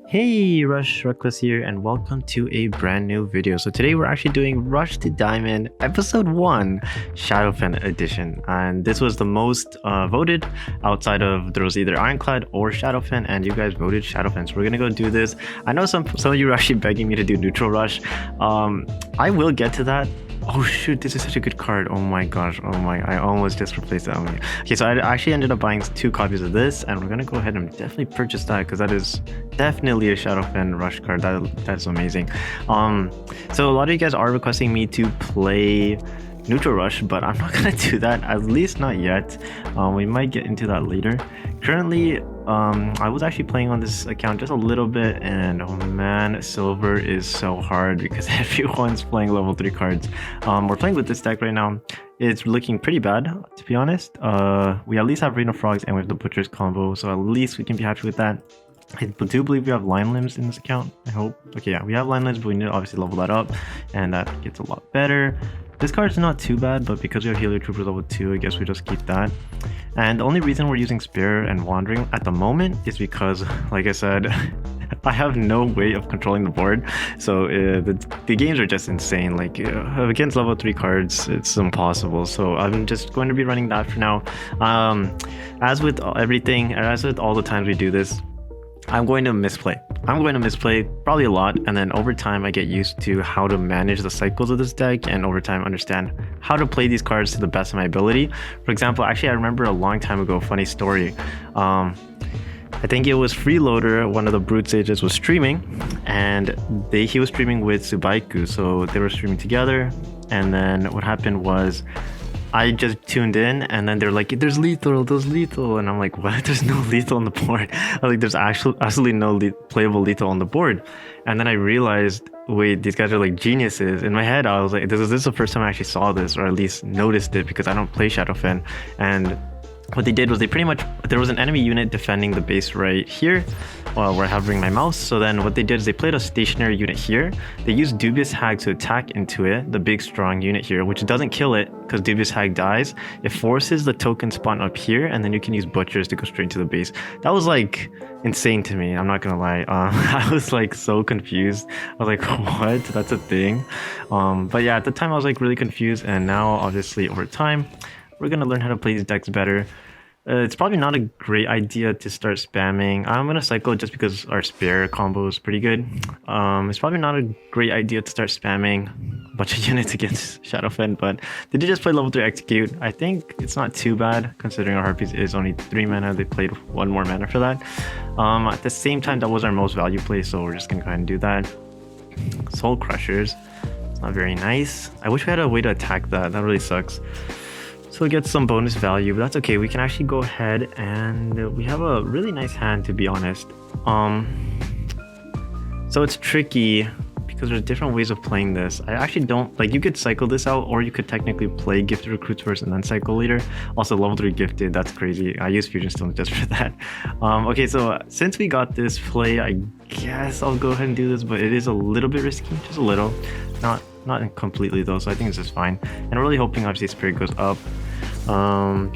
Hey, Rush Reckless here, and welcome to a brand new video. So today we're actually doing Rush to Diamond Episode 1 Shadowfen Edition, and this was the most voted outside of, there was either Ironclad or Shadowfen, and you guys voted Shadowfen, so we're gonna go do this. I know some of you are actually begging me to do Neutral Rush. I will get to that. Oh shoot, this is such a good card. Oh my gosh, I almost just replaced that. Okay, so I actually ended up buying 2 copies of this, and we're gonna go ahead and definitely purchase that because that is definitely a Shadowfen Rush card. That's amazing. So a lot of you guys are requesting me to play Neutral Rush, but I'm not gonna do that, at least not yet. We might get into that later. Currently, I was actually playing on this account just a little bit, and oh man, silver is so hard because everyone's playing level 3 cards. We're playing with this deck right now. It's looking pretty bad, to be honest. We at least have Rain of Frogs and we have the Butcher's combo, so at least we can be happy with that. I do believe we have Line Limbs in this account, I hope. Okay, yeah, we have Line Limbs, but we need to obviously level that up, and that gets a lot better. This card's not too bad, but because we have Healer Troopers level 2, I guess we just keep that. And the only reason we're using Spear and Wandering at the moment is because, like I said, I have no way of controlling the board. So the games are just insane. Like against level 3 cards, it's impossible. So I'm just going to be running that for now. As with everything, as with all the times we do this, I'm going to misplay. Probably a lot, and then over time I get used to how to manage the cycles of this deck, and over time understand how to play these cards to the best of my ability. For example, actually I remember a long time ago, funny story. I think it was Freeloader, one of the Brute Sages, was streaming, and he was streaming with Subaiku, so they were streaming together. And then what happened was, I just tuned in, and then they're like, there's lethal, and I'm like, what? There's no lethal on the board. I was like, there's absolutely no playable lethal on the board. And then I realized, wait, these guys are like geniuses. In my head, I was like, this is the first time I actually saw this, or at least noticed it, because I don't play Shadowfen. And what they did was there was an enemy unit defending the base right here while we're hovering my mouse. So then what they did is they played a stationary unit here. They used Dubious Hag to attack into it, the big strong unit here, which doesn't kill it because Dubious Hag dies. It forces the token spawn up here, and then you can use Butchers to go straight to the base. That was like insane to me, I'm not gonna lie. I was like so confused. I was like, what? That's a thing? But yeah, at the time I was like really confused, and now obviously over time we're gonna learn how to play these decks better. It's probably not a great idea to start spamming. I'm gonna cycle just because our Spear combo is pretty good. It's probably not a great idea to start spamming a bunch of units against Shadowfen, but they did just play level 3 Execute. I think it's not too bad considering our Harpies is only 3 mana. They played 1 more mana for that. At the same time, that was our most value play, so we're just gonna go ahead and do that. Soul Crushers. It's not very nice. I wish we had a way to attack that. That really sucks. So it gets some bonus value, but that's okay. We can actually go ahead, and we have a really nice hand, to be honest. So it's tricky because there's different ways of playing this. I actually don't like, you could cycle this out, or you could technically play Gifted Recruits first and then cycle later. Also level 3 Gifted, that's crazy. I use Fusion Stones just for that. Okay, so since we got this play, I guess I'll go ahead and do this, but it is a little bit risky, just a little. Not completely though, so I think this is fine. And I'm really hoping obviously Spirit goes up.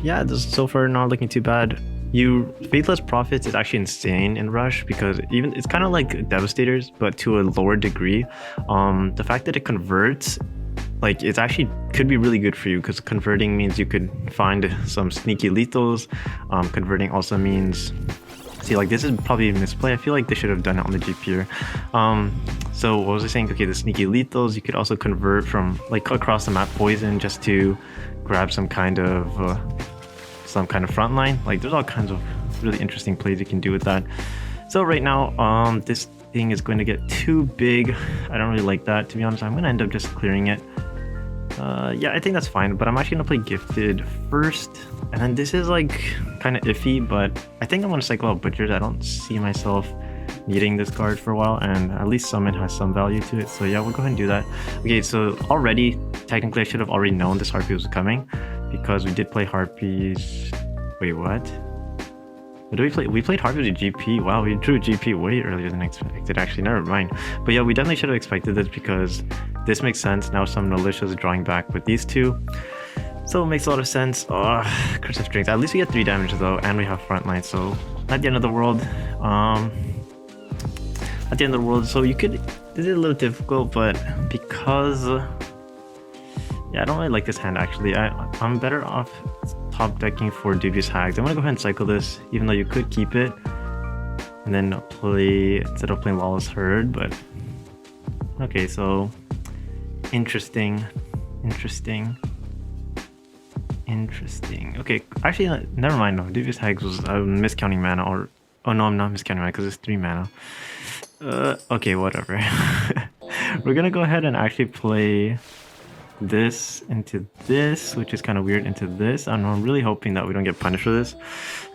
Yeah, this is so far not looking too bad. Faithless Prophets is actually insane in Rush because it's kind of like Devastators, but to a lower degree. The fact that it converts, like, it's actually could be really good for you because converting means you could find some sneaky lethals. Converting also means, see, like, this is probably a misplay. I feel like they should have done it on the GP here. So what was I saying? Okay, the sneaky lethals, you could also convert from like across the map poison just to grab some kind of front line. Like, there's all kinds of really interesting plays you can do with that. So right now, this thing is going to get too big. I don't really like that, to be honest. I'm gonna end up just clearing it. Yeah, I think that's fine, but I'm actually gonna play Gifted first, and then this is like kind of iffy, but I think I'm gonna cycle out Butchers. I don't see myself needing this card for a while, and at least Summon has some value to it, so yeah, we'll go ahead and do that. Okay, so already, technically I should have already known this Harpy was coming, because we did play Harpies. Wait, what? What did we play? We played Harpies with GP. Wow, we drew GP way earlier than expected, actually, never mind. But yeah, we definitely should have expected this because this makes sense. Now some Militias drawing back with these two. So it makes a lot of sense. Oh, Curse of Strength. At least we get 3 damage though, and we have frontline, so not the end of the world. at the end of the world. So you could, this is a little difficult, but because yeah, I don't really like this hand actually. I'm better off top decking for Dubious Hags. I'm gonna go ahead and cycle this, even though you could keep it and then play instead of playing Lawless Herd. But okay, so interesting. Okay, actually, never mind. No, Dubious Hags was miscounting mana, or oh no, I'm not miscounting mana because it's 3 mana. Okay, whatever. We're gonna go ahead and actually play this into this, which is kind of weird, into this. I don't know, I'm really hoping that we don't get punished for this,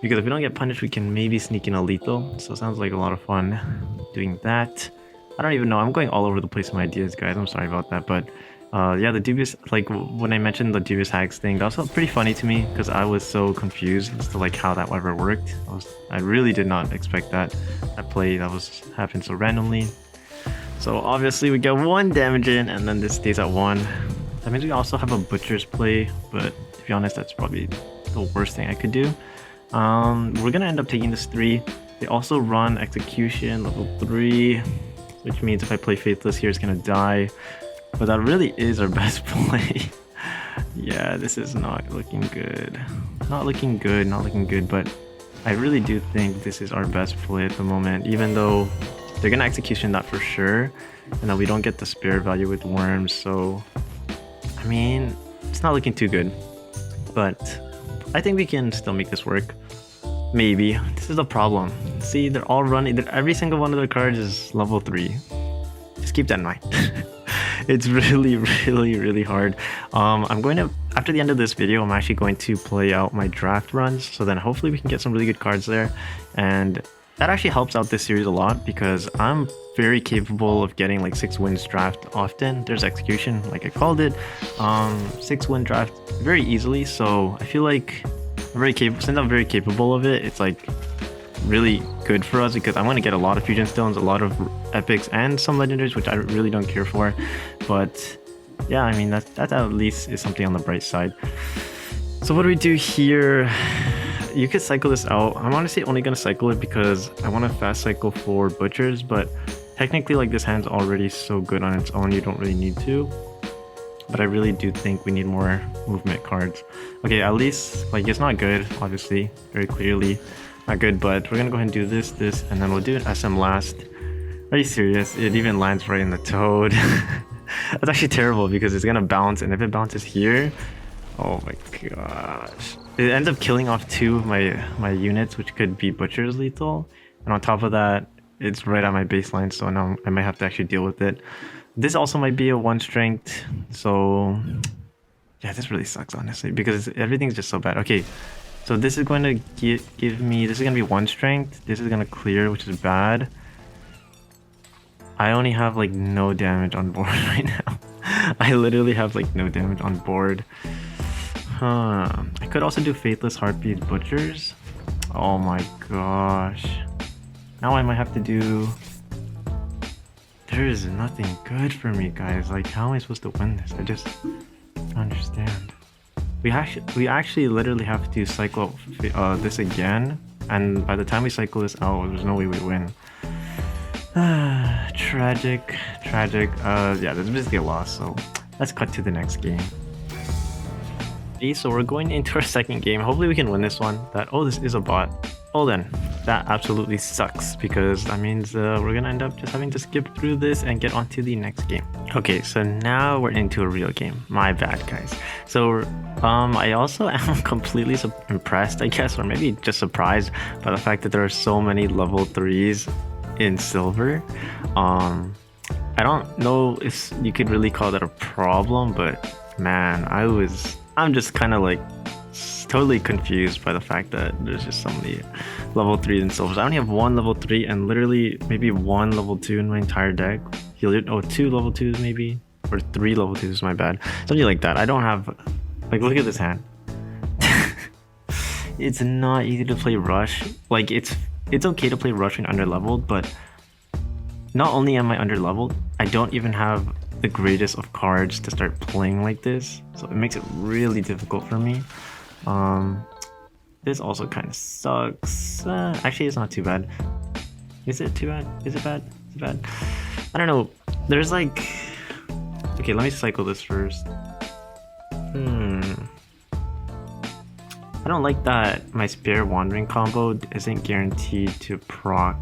because if we don't get punished, we can maybe sneak in a lethal. So it sounds like a lot of fun doing that. I don't even know. I'm going all over the place with my ideas, guys. I'm sorry about that, but yeah, the Dubious, like when I mentioned the Dubious Hags thing, that was pretty funny to me because I was so confused as to like how that ever worked. I really did not expect that play that was happened so randomly. So obviously we get 1 damage in, and then this stays at 1. That means we also have a Butcher's play, but to be honest, that's probably the worst thing I could do. We're gonna end up taking this 3. They also run Execution level 3, which means if I play Faithless here, it's gonna die. But that really is our best play. Yeah, this is not looking good. Not looking good, but I really do think this is our best play at the moment, even though they're gonna Execution that for sure, and then we don't get the spare value with Worms, so I mean, it's not looking too good. But I think we can still make this work. Maybe. This is the problem. See, they're all running, every single one of their cards is level 3. Just keep that in mind. It's really hard. I'm going to, after the end of this video, I'm actually going to play out my draft runs, so then hopefully we can get some really good cards there, and that actually helps out this series a lot because I'm very capable of getting like 6 wins draft often. There's Execution, like I called it, 6 win draft very easily, so I feel like I'm very capable. Since I'm very capable of it, it's like really good for us because I'm going to get a lot of Fusion Stones, a lot of Epics, and some Legendaries, which I really don't care for. But yeah, I mean, that at least is something on the bright side. So what do we do here? You could cycle this out. I'm honestly only going to cycle it because I want to fast cycle for Butchers, but technically like this hand's already so good on its own, you don't really need to. But I really do think we need more movement cards. Okay, at least, like, it's not good, obviously, very clearly not good, but we're gonna go ahead and do this, and then we'll do an SM last. Are you serious? It even lands right in the Toad. That's actually terrible because it's gonna bounce, and if it bounces here, oh my gosh. It ends up killing off 2 of my units, which could be Butcher's lethal. And on top of that, it's right at my baseline, so now I might have to actually deal with it. This also might be a 1 strength, so yeah, this really sucks, honestly, because everything's just so bad. Okay, so this is going to give me, this is going to be 1 strength. This is going to clear, which is bad. I only have like no damage on board right now. I literally have like no damage on board. I could also do Faithless Heartbeat Butchers. Oh my gosh. Now I might have to do... There is nothing good for me, guys. Like, how am I supposed to win this? I just don't understand. We actually literally have to cycle this again, and by the time we cycle this out, there's no way we win. Tragic. Yeah, this is basically a loss, so let's cut to the next game. Okay, so we're going into our second game. Hopefully we can win this one. Oh, this is a bot. Oh, then that absolutely sucks because that means we're gonna end up just having to skip through this and get on to the next game. Okay, so now we're into a real game. My bad, guys. So I also am completely impressed, I guess, or maybe just surprised by the fact that there are so many level 3s in Silver. I don't know if you could really call that a problem, but man, I'm just kind of like totally confused by the fact that there's just so many level 3s in Silvers. I only have 1 level 3 and literally maybe 1 level 2 in my entire deck. Oh, 2 level 2s maybe, or 3 level 2s, my bad. Something like that. I don't have, like, look at this hand. It's not easy to play Rush. Like, it's okay to play Rush when underleveled, but not only am I underleveled, I don't even have the greatest of cards to start playing like this, so it makes it really difficult for me. This also kind of sucks. Actually, it's not too bad. Is it too bad? Is it bad? It's bad. I don't know. There's like... Okay, let me cycle this first. I don't like that my Spirit Wandering combo isn't guaranteed to proc.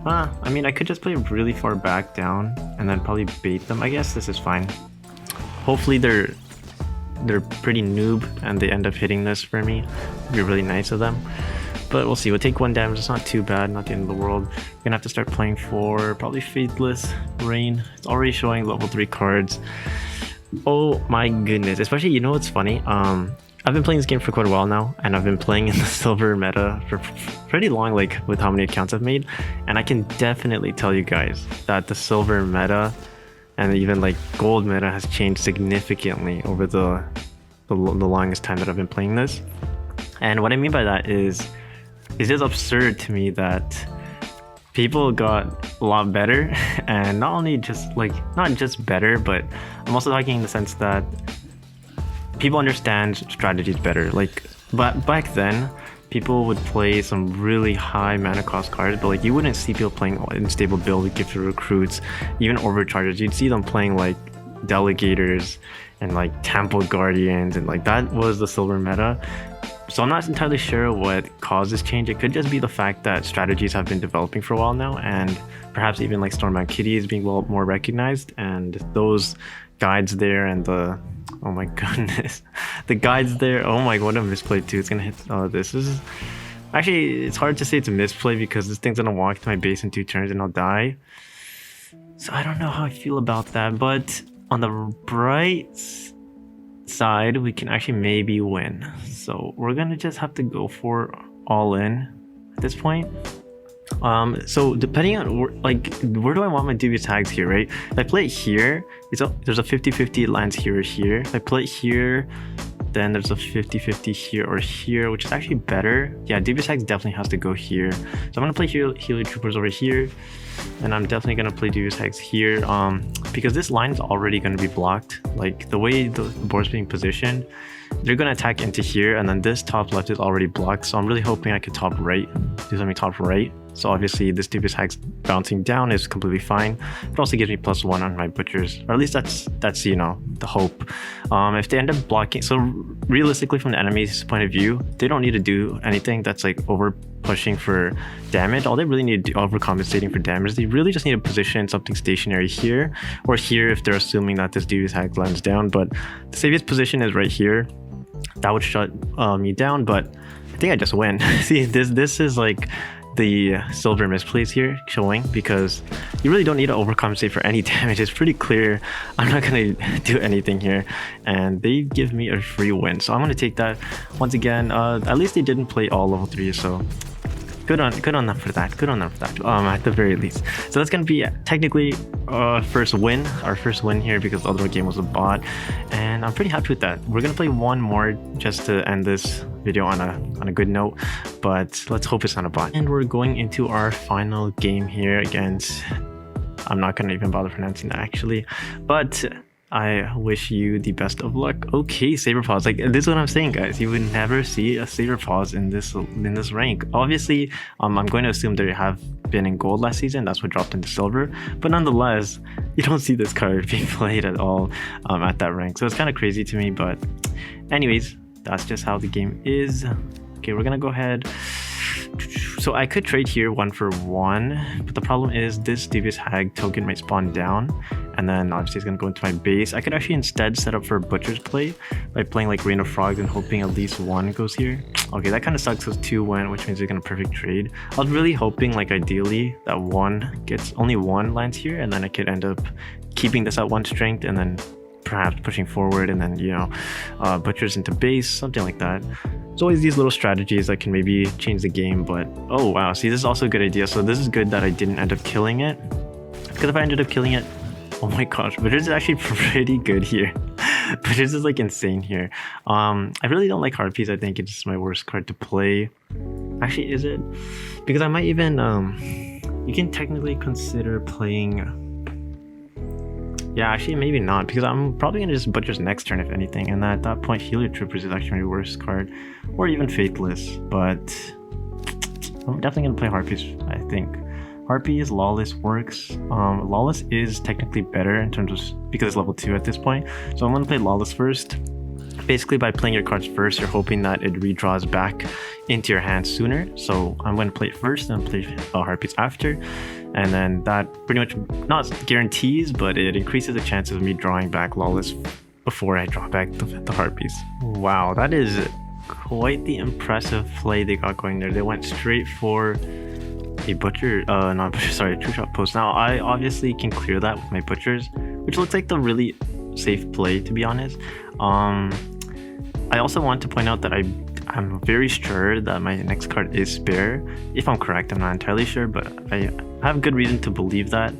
I mean, I could just play really far back down and then probably bait them. I guess this is fine. Hopefully they're pretty noob and they end up hitting this for me. It'd be really nice of them. But we'll see. We'll take 1 damage. It's not too bad. Not the end of the world. We're gonna have to start playing for probably Faithless Rain. It's already showing level 3 cards. Oh my goodness. Especially, you know what's funny? I've been playing this game for quite a while now, and I've been playing in the silver meta for pretty long, like with how many accounts I've made. And I can definitely tell you guys that the silver meta and even like gold meta has changed significantly over the longest time that I've been playing this. And what I mean by that is, it's just absurd to me that people got a lot better, and not just better, but I'm also talking in the sense that people understand strategies better. Like, but back then, people would play some really high mana cost cards, but like you wouldn't see people playing unstable build, gifted recruits, even overcharges. You'd see them playing like delegators and like temple guardians, and like that was the silver meta. So I'm not entirely sure what caused this change. It could just be the fact that strategies have been developing for a while now, and perhaps even like Stormbound RTD is being more recognized, and those guides there and the... Oh my goodness. The guides there. Oh my, what a misplay too. It's gonna hit... this is... Actually, it's hard to say it's a misplay because this thing's gonna walk to my base in 2 turns and I'll die. So I don't know how I feel about that. But on the bright side, we can actually maybe win. So we're gonna just have to go for all in at this point. So depending on where do I want my dubious tags here, right? If I play it here, there's a 50-50 lands here or here. If I play it here, then there's a 50-50 here or here, which is actually better. Yeah, dubious tags definitely has to go here. So I'm gonna play Healer Troopers over here, and I'm definitely gonna play dubious tags here, because this line is already gonna be blocked. Like the way the board's being positioned, they're gonna attack into here, and then this top left is already blocked. So I'm really hoping I could top right, do something top right. So obviously this dubious tags bouncing down is completely fine. It also gives me +1 on my butchers, or at least that's you know, the hope. If they end up blocking, so realistically from the enemy's point of view, they don't need to do anything that's like over pushing for damage. All they really need to do, overcompensating for damage, they really just need to position something stationary here or here if they're assuming that this dubious tag lands down. But the safest position is right here. That would shut me down, but I think I just win. See, this is like the silver misplays here showing, because you really don't need to overcompensate for any damage. It's pretty clear I'm not gonna do anything here, and they give me a free win. So I'm gonna take that once again. At least they didn't play all level 3, so good on them for that. Good on them for that. At the very least. So that's gonna be technically our first win here, because the other game was a bot, and I'm pretty happy with that. We're gonna play one more just to end this video on a good note, but let's hope it's not a bot. And we're going into our final game here against... I'm not gonna even bother pronouncing that actually, but I wish you the best of luck. Okay, Saber Paws. Like, this is what I'm saying, guys. You would never see a Saber Paws in this rank. Obviously, I'm going to assume they have been in gold last season. That's what dropped into silver. But nonetheless, you don't see this card being played at all at that rank. So it's kind of crazy to me. But anyways, that's just how the game is. Okay, we're gonna go ahead. So I could trade here 1 for 1, but the problem is this Dubious Hag token might spawn down, and then obviously it's going to go into my base. I could actually instead set up for a Butcher's play by playing like Rain of Frogs and hoping at least 1 goes here. Okay, that kind of sucks because 2 went, which means they're going to perfect trade. I was really hoping, like, ideally that only 1 lands here, and then I could end up keeping this at 1 strength and then perhaps pushing forward, and then, you know, Butchers into base, something like that. There's always these little strategies that can maybe change the game, but oh wow, see, this is also a good idea. So this is good that I didn't end up killing it, because if I ended up killing it, oh my gosh, Butchers is actually pretty good here. Butchers is like insane here. I really don't like Harpies. I think it's my worst card to play. Actually, is it? Because I might even you can technically consider playing... Yeah, actually, maybe not, because I'm probably going to just Butcher's next turn, if anything, and at that point, Healer Troopers is actually my worst card, or even Faithless, but I'm definitely going to play Harpies, I think. Harpies, Lawless works. Lawless is technically better in terms of, because it's level 2 at this point. So I'm going to play Lawless first. Basically, by playing your cards first, you're hoping that it redraws back into your hand sooner. So I'm going to play it first and play Harpies after. And then that pretty much not guarantees, but it increases the chances of me drawing back Lawless before I draw back the Harpies. Wow, that is quite the impressive play they got going there. They went straight for a butcher, not butcher, sorry, true shot post. Now I obviously can clear that with my butchers, which looks like the really safe play, to be honest. I also want to point out that I'm very sure that my next card is spare. If I'm correct, I'm not entirely sure, but I have good reason to believe that.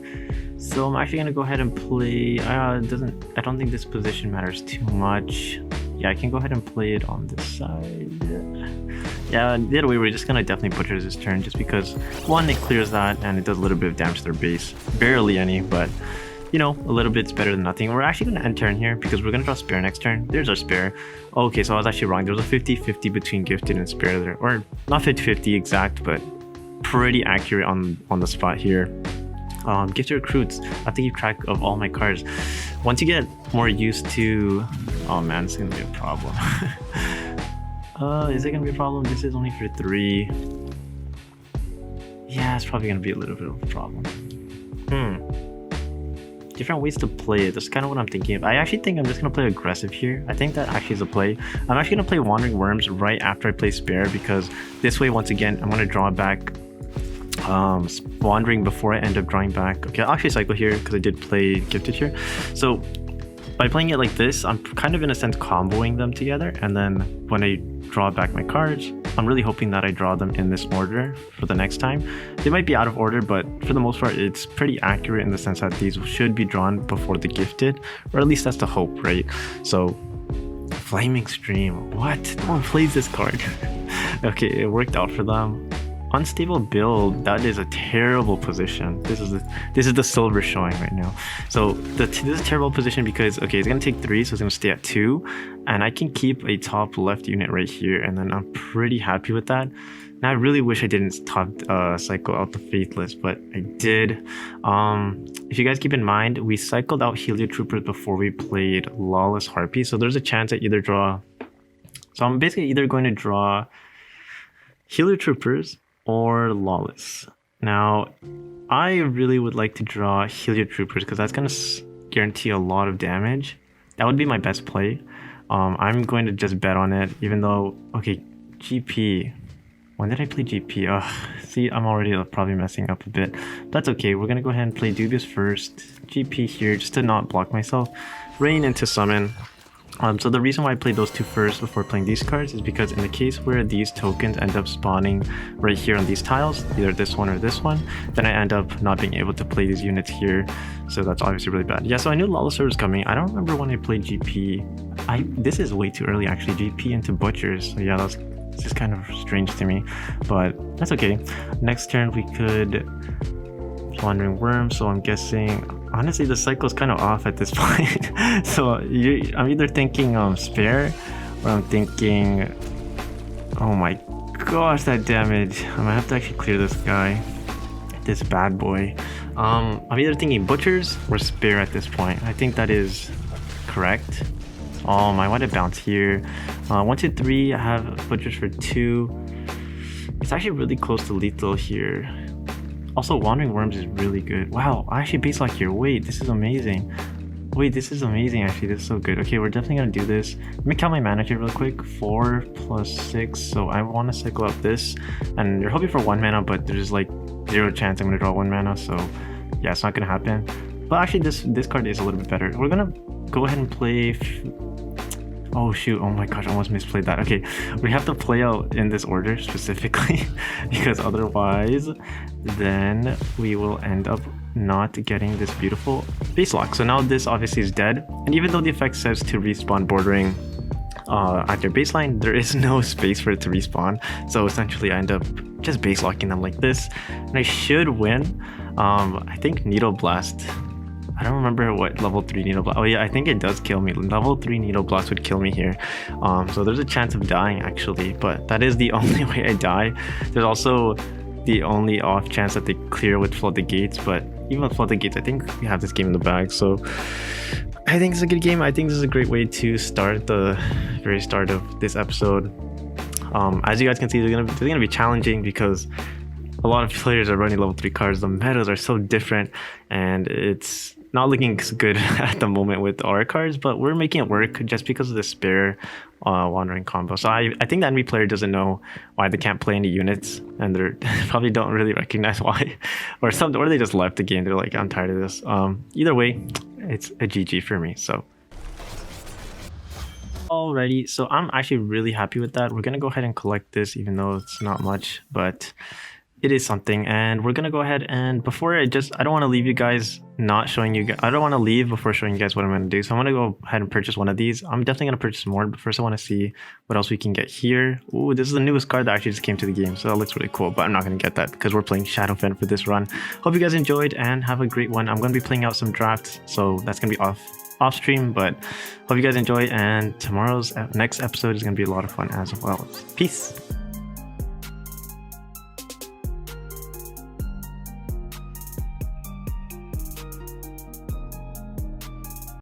So I'm actually gonna go ahead and play. I don't think this position matters too much. Yeah, I can go ahead and play it on this side. Yeah, the other way, we're just gonna definitely butcher this turn, just because one, it clears that and it does a little bit of damage to their base. Barely any, but you know, a little bit's better than nothing. We're actually going to end turn here because we're going to draw spare next turn. There's our spare. Okay, so I was actually wrong. There was a 50-50 between gifted and spare there. Or not 50-50 exact, but pretty accurate on the spot here. Gifted recruits. I have to keep track of all my cards. Once you get more used to... Oh man, it's going to be a problem. Is it going to be a problem? This is only for 3. Yeah, it's probably going to be a little bit of a problem. Different ways to play it. That's kind of what I'm thinking of. I actually think I'm just going to play aggressive here. I think that actually is a play. I'm actually going to play Wandering Worms right after I play Spare, because this way, once again, I'm going to draw back Wandering before I end up drawing back. Okay, I'll actually cycle here because I did play Gifted here. So by playing it like this, I'm kind of in a sense comboing them together, and then when I draw back my cards, I'm really hoping that I draw them in this order for the next time. They might be out of order, but for the most part, it's pretty accurate in the sense that these should be drawn before the gifted, or at least that's the hope, right? So, Flaming Stream, what? No one plays this card. Okay, it worked out for them. Unstable build, that is a terrible position. This is the silver showing right now. So this is a terrible position because, okay, it's gonna take 3, so it's gonna stay at 2, and I can keep a top left unit right here, and then I'm pretty happy with that. Now I really wish I didn't top cycle out the Faithless, but I did. If you guys keep in mind, we cycled out Heliotroopers before we played Lawless Harpy, so there's a chance I either draw. So I'm basically either going to draw Heliotroopers or Lawless. Now, I really would like to draw Heliotroopers because that's going to guarantee a lot of damage. That would be my best play. I'm going to just bet on it, even though... Okay, GP. When did I play GP? See, I'm already probably messing up a bit. That's okay. We're going to go ahead and play Dubious first. GP here, just to not block myself. Rain into Summon. So the reason why I played those two first before playing these cards is because in the case where these tokens end up spawning right here on these tiles, either this one or this one, then I end up not being able to play these units here. So that's obviously really bad. Yeah, so I knew Lawless was coming. I don't remember when I played GP. This is way too early actually, GP into Butchers. So yeah, that's just kind of strange to me, but that's okay. Next turn we could Wandering Worm, so I'm guessing... Honestly, the cycle is kind of off at this point. So I'm either thinking Spare, or I'm thinking... Oh my gosh, that damage. I might have to actually clear this guy. This bad boy. I'm either thinking Butchers or Spare at this point. I think that is correct. Oh my, why did it bounce here? 1, 2, 3, I have Butchers for 2. It's actually really close to lethal here. Also, Wandering Worms is really good. Wow, I actually base lock here. Wait, this is amazing. Wait, this is amazing actually. This is so good. Okay, we're definitely gonna do this. Let me count my mana here real quick. 4 + 6. So I want to cycle out this. And you're hoping for 1 mana, but there's like 0 chance I'm gonna draw 1 mana. So yeah, it's not gonna happen. But actually, this card is a little bit better. We're gonna go ahead and play... Oh shoot, oh my gosh, I almost misplayed that. Okay, we have to play out in this order specifically because otherwise then we will end up not getting this beautiful base lock. So now this obviously is dead, and even though the effect says to respawn bordering at their baseline, there is no space for it to respawn. So essentially I end up just base locking them like this, and I should win. I think Needle Blast, I don't remember what level 3 Needle Blast. Oh yeah, I think it does kill me. Level 3 Needle Blast would kill me here. So there's a chance of dying actually, but that is the only way I die. There's also the only off chance that they clear with Flood the Gates, but even with Flood the Gates, I think we have this game in the bag. So I think it's a good game. I think this is a great way to start the very start of this episode. As you guys can see, they're gonna be challenging because a lot of players are running level 3 cards. The metas are so different, and it's not looking good at the moment with our cards, but we're making it work just because of the spare wandering combo. So I think the enemy player doesn't know why they can't play any units, and they probably don't really recognize why, or they just left the game. They're like, I'm tired of this. Either way, it's a GG for me. So alrighty, so I'm actually really happy with that. We're gonna go ahead and collect this, even though it's not much, but it is something. And we're gonna go ahead and before I don't want to leave you guys not showing you. I don't want to leave before showing you guys what I'm gonna do. So I'm gonna go ahead and purchase one of these. I'm definitely gonna purchase more, but first I want to see what else we can get here. Ooh, this is the newest card that actually just came to the game, so that looks really cool. But I'm not gonna get that because we're playing Shadowfen for this run. Hope you guys enjoyed and have a great one. I'm gonna be playing out some drafts, so that's gonna be off stream, but hope you guys enjoy, and tomorrow's next episode is gonna be a lot of fun as well. Peace.